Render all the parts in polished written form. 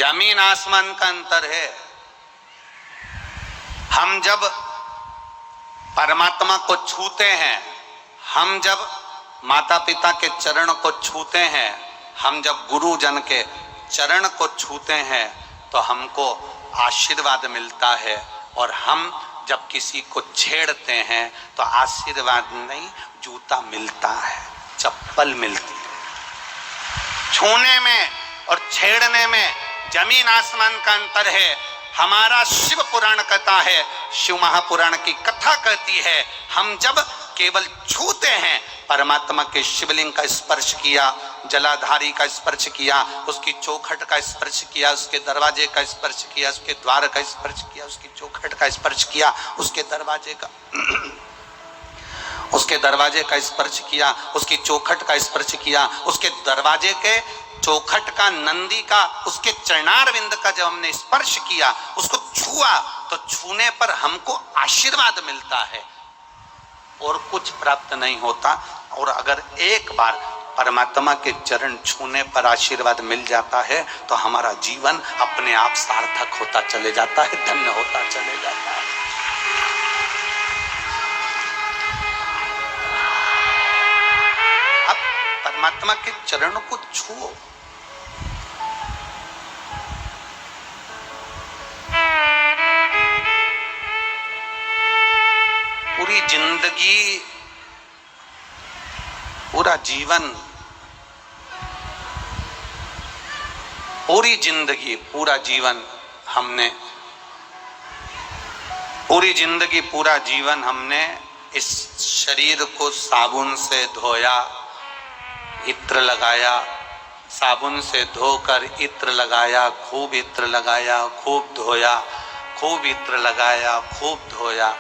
जमीन आसमान का अंतर है। हम जब परमात्मा को छूते हैं, हम जब माता पिता के चरण को छूते हैं, हम जब गुरुजन के चरण को छूते हैं तो हमको आशीर्वाद मिलता है। और हम जब किसी को छेड़ते हैं तो आशीर्वाद नहीं, जूता मिलता है, चप्पल मिलती है। छूने में और छेड़ने में जमीन आसमान का अंतर है। हमारा शिव पुराण कहता है, शिव महापुराण की कथा कहती है, हम जब केवल छूते हैं, परमात्मा के शिवलिंग का स्पर्श किया, जलाधारी का स्पर्श किया, उसकी चौखट का स्पर्श किया, उसके दरवाजे का स्पर्श किया, उसके द्वार का स्पर्श किया, उसकी चौखट का स्पर्श किया, उसके दरवाजे का स्पर्श किया, उसकी चौखट का स्पर्श किया, उसके दरवाजे के चौखट का, नंदी का, उसके चरणारविंद का जब हमने स्पर्श किया, उसको छुआ, तो छूने पर हमको आशीर्वाद मिलता है और कुछ प्राप्त नहीं होता। और अगर एक बार परमात्मा के चरण छूने पर आशीर्वाद मिल जाता है तो हमारा जीवन अपने आप सार्थक होता चले जाता है, धन्य होता चले जाता है। अब परमात्मा के चरणों को छुओ, पूरी जिंदगी, पूरा जीवन, पूरी जिंदगी, पूरा जीवन हमने, पूरी जिंदगी, पूरा जीवन हमने इस शरीर को साबुन से धोया, इत्र लगाया, साबुन से धोकर इत्र लगाया, खूब इत्र लगाया, खूब धोया, खूब इत्र लगाया, खूब धोया।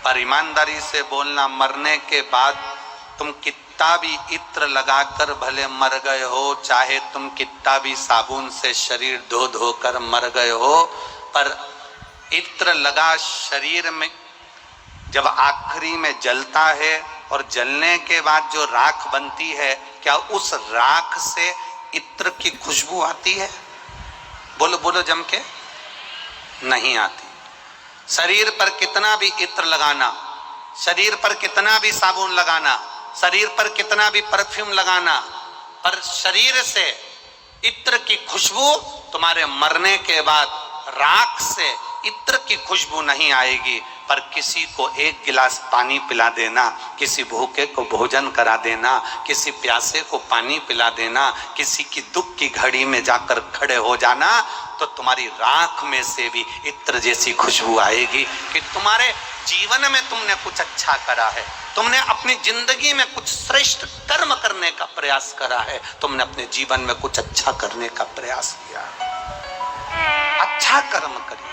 पर ईमानदारी से बोलना, मरने के बाद तुम कितना भी इत्र लगाकर भले मर गए हो, चाहे तुम कितना भी साबुन से शरीर धो धोकर मर गए हो, पर इत्र लगा शरीर में जब आखिरी में जलता है और जलने के बाद जो राख बनती है, क्या उस राख से इत्र की खुशबू आती है? बोलो बोलो जम के, नहीं आती। शरीर पर कितना भी इत्र लगाना, शरीर पर कितना भी साबुन लगाना, शरीर पर कितना भी परफ्यूम लगाना, पर शरीर से इत्र की खुशबू तुम्हारे मरने के बाद राख से इत्र की खुशबू नहीं आएगी। पर किसी को एक गिलास पानी पिला देना, किसी भूखे को भोजन करा देना, किसी प्यासे को पानी पिला देना, किसी की दुख की घड़ी में जाकर खड़े हो जाना, तो तुम्हारी राख में से भी इत्र जैसी खुशबू आएगी कि तुम्हारे जीवन में तुमने कुछ अच्छा करा है, तुमने अपनी जिंदगी में कुछ श्रेष्ठ कर्म करने का प्रयास करा है, तुमने अपने जीवन में कुछ अच्छा करने का प्रयास किया। अच्छा कर्म करिए।